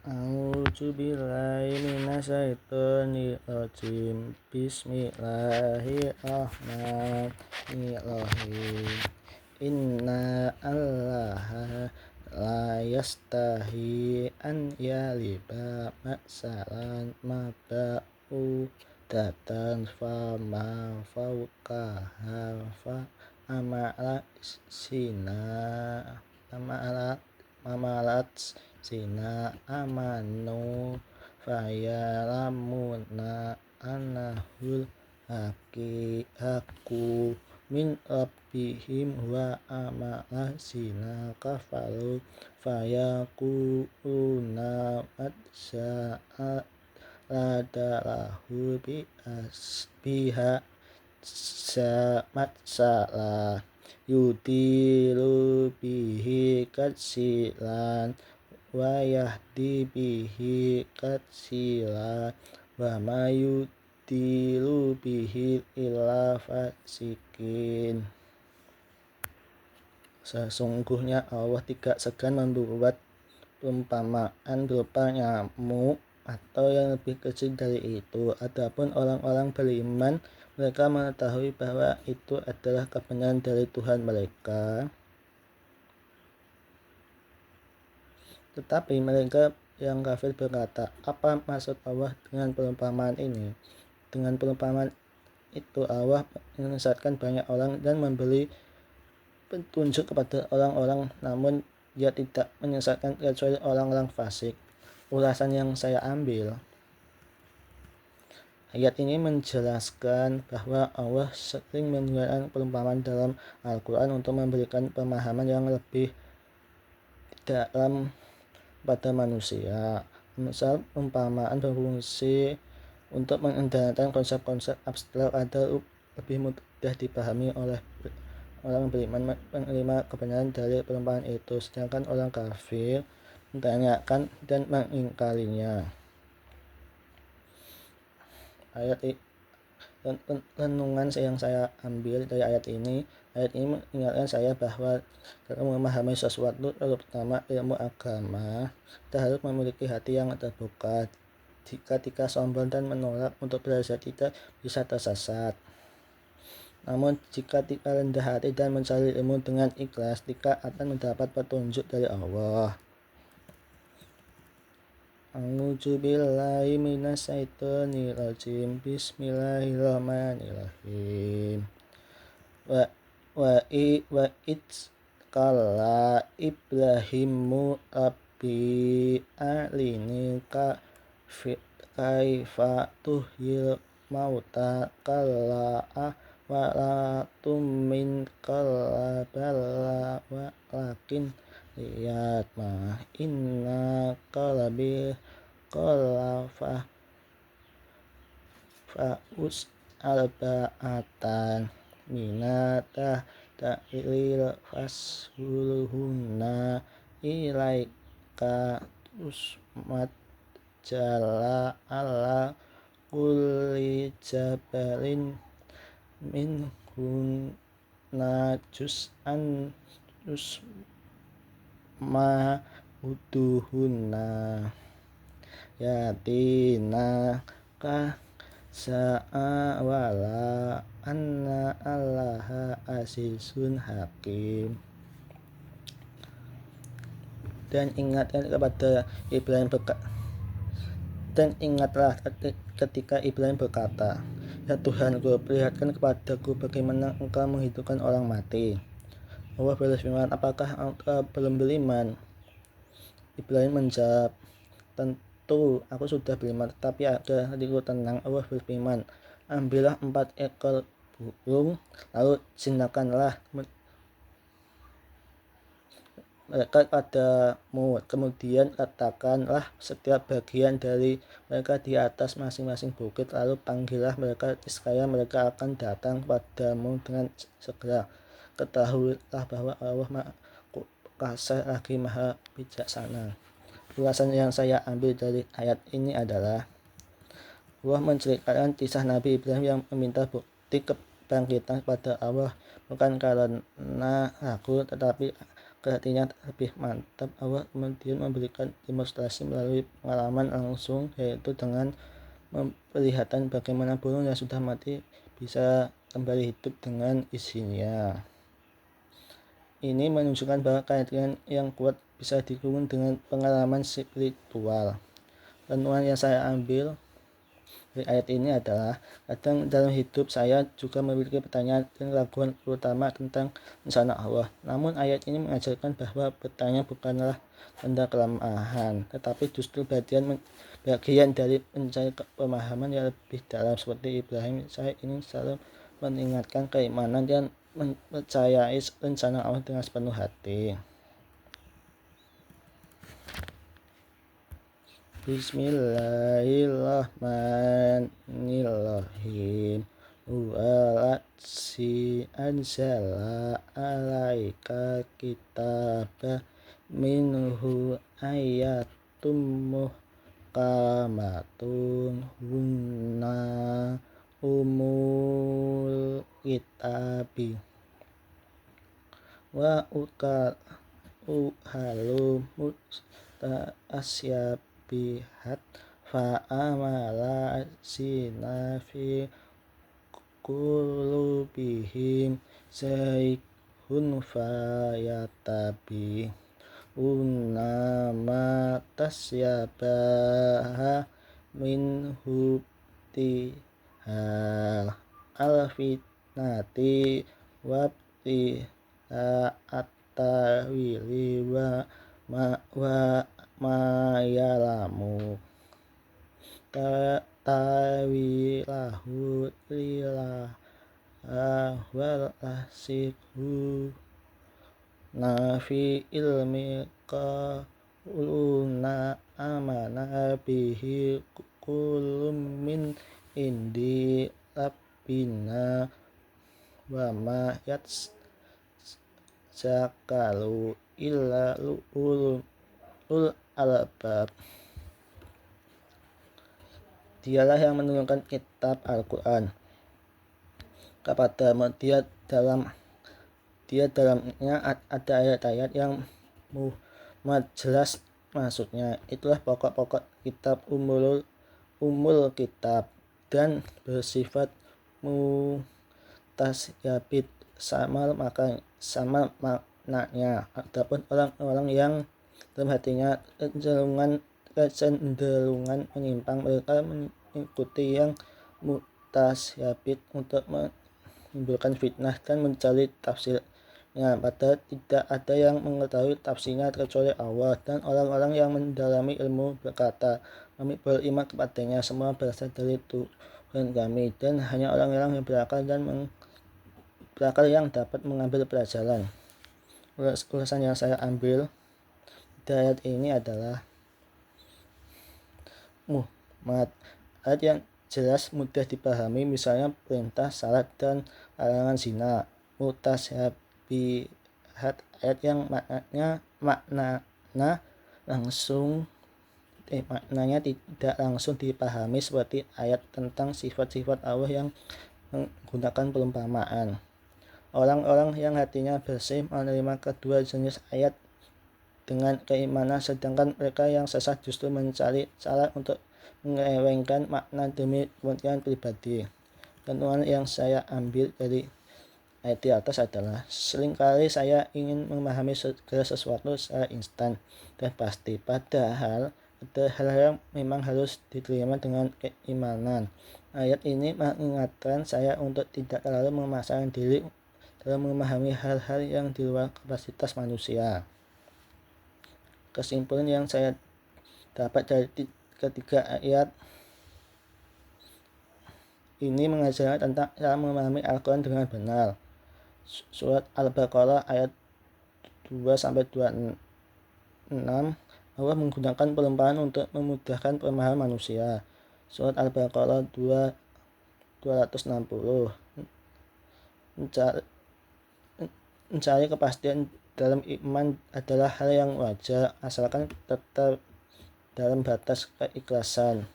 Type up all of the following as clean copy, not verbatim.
A'udzubillahi minasyaitonirrajim. Bismillahirrahmanirrahim. Inna Allaha la yastahi an yaliba masalan maba'u datan fama fauqaha fa amala sina amalat sina amanu fayalamuna anahul haku min rabbihim wa amala sina kafaru fayakuluna madsa'a ladalahu biha matsala yudilu bihi katsilan wa yahdi bihi katsilan wa ma yudilu bihi illa fasikin. Sesungguhnya Allah tidak segan membuat perumpamaan berupa nyamuk atau yang lebih kecil dari itu. Adapun orang-orang beriman, mereka mengetahui bahwa itu adalah kebenaran dari Tuhan mereka. Tetapi mereka yang kafir berkata, apa maksud Allah dengan perumpamaan ini? Dengan perumpamaan itu Allah menyesatkan banyak orang dan memberi petunjuk kepada orang-orang, namun Dia tidak menyesatkan kecuali orang-orang fasik. Ulasan yang saya ambil, ayat ini menjelaskan bahwa Allah sering menggunakan perumpamaan dalam Al-Quran untuk memberikan pemahaman yang lebih dalam pada manusia. Misal, perumpamaan berfungsi untuk mengendalikan konsep-konsep abstrak agar lebih mudah dipahami oleh orang beriman menerima kebenaran dari perumpamaan itu, sedangkan orang kafir mentanyakan dan mengingkarinya. Ayat renungan yang saya ambil dari ayat ini mengingatkan saya bahwa dalam memahami sesuatu, terutama ilmu agama, kita harus memiliki hati yang terbuka. Jika sombong dan menolak untuk belajar, kita bisa tersesat. Namun jika kita rendah hati dan mencari ilmu dengan ikhlas, kita akan mendapat petunjuk dari Allah. A'udzubillahi minasyaitonirrajim. Bismillahirrahmanirrahim. Wa itzqala Ibrahimu rabbi arini kaifa tuhyil mauta kalla walatum min kalla bala walakin lihat ma inna kalabi kalla faus arba'atan minata ta'ilil fasuluhunna ilaika usmat jala ala kulli jabalin minhunna juz'an ma uduhunna yatina ka sa'a wala anna allaha azizun hakim. Dan ingatlah ketika Ibrahim berkata, ya Tuhanku, perlihatkan kepadaku bagaimana engkau menghidupkan orang mati. Allah berfirman, apakah engkau belum beriman? Ibrahim menjawab, tentu aku sudah beriman, tetapi agar hatiku tenang, Allah berfirman, ambillah 4 ekor burung, lalu jinakkanlah mereka padamu, kemudian letakkanlah setiap bagian dari mereka di atas masing-masing bukit, lalu panggillah mereka niscaya mereka akan datang padamu dengan segera. Ketahuilah bahwa Allah Maha Kuasa lagi Maha Bijaksana. Ulasan yang saya ambil dari ayat ini adalah Allah menceritakan kisah Nabi Ibrahim yang meminta bukti kebangkitan kepada Allah bukan karena ragu, tetapi artinya lebih mantap. Allah kemudian memberikan demonstrasi melalui pengalaman langsung, yaitu dengan memperlihatkan bagaimana burung yang sudah mati bisa kembali hidup dengan isinya. Ini menunjukkan bahwa kaitan yang kuat bisa dihubungkan dengan pengalaman spiritual. Renungan yang saya ambil dari ayat ini adalah, kadang dalam hidup saya juga memiliki pertanyaan dan keraguan terutama tentang rencana Allah. Namun ayat ini mengajarkan bahwa bertanya bukanlah tanda kelemahan, tetapi justru bagian dari mencari pemahaman yang lebih dalam. Seperti Ibrahim, saya ingin selalu mengingatkan keimanan dan mempercayai rencana Allah dengan sepenuh hati. Bismillahirrahmanirrahim. Walatsi anzala alaika kitaba minhu ayatum muhkamatun hunna umul kitabi wa uhalu asyabihat fa'amala sina fi kulubihim zaihun fayatabi unama tasyabaha minhu tihal alfitnati wabti at-tawili wa yalamu tawilahu lillah wal asihu nafi ilmi qauluna amana bihi kulum min indi rabbina wa ma zakalu illa ulul albab. Dialah yang menurunkan kitab Al-Quran kepadamu. Dalamnya ada ayat-ayat yang muhkamat, jelas maksudnya. Itulah pokok-pokok kitab umul kitab dan bersifat mutasyabih, sama maknanya. Adapun orang-orang yang dalam hatinya kecenderungan menyimpang, mereka mengikuti yang mutasyabih untuk menimbulkan fitnah dan mencari tafsirnya, padahal tidak ada yang mengetahui tafsirnya kecuali Allah. Dan orang-orang yang mendalami ilmu berkata, kami beriman kepadanya, semua berasal dari Tuhan kami, dan hanya orang-orang yang berakal yang dapat mengambil pelajaran. Ulasan yang saya ambil dari ayat ini adalah muhkamat, ayat yang jelas mudah dipahami, misalnya perintah salat dan larangan zina. Mutasyabihat, ayat yang maknanya tidak langsung dipahami, seperti ayat tentang sifat-sifat Allah yang menggunakan perumpamaan. Orang-orang yang hatinya bersih menerima kedua jenis ayat dengan keimanan, sedangkan mereka yang sesat justru mencari cara untuk menyelewengkan makna demi kepentingan pribadi. Renungan yang saya ambil dari ayat di atas adalah, seringkali saya ingin memahami segala sesuatu secara instan dan pasti, padahal ada hal yang memang harus diterima dengan keimanan. Ayat ini mengingatkan saya untuk tidak terlalu memaksakan diri dalam memahami hal-hal yang di luar kapasitas manusia. Kesimpulan yang saya dapat dari ketiga ayat ini mengajarkan tentang cara memahami Al-Quran dengan benar. Surat Al-Baqarah ayat 2-26, Allah menggunakan perumpamaan untuk memudahkan pemahaman manusia. Surat Al-Baqarah 260, mencari kepastian dalam iman adalah hal yang wajar, asalkan tetap dalam batas keikhlasan.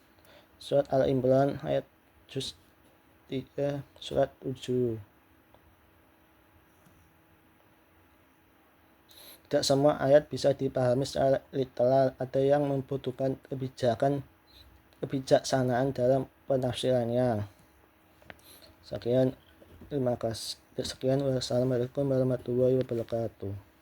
Surat Al-Imran ayat juz 3 surat 7. Tidak semua ayat bisa dipahami secara literal, ada yang membutuhkan kebijaksanaan dalam penafsirannya. Sekian, terima kasih. Sekian, wassalamualaikum warahmatullahi wabarakatuh.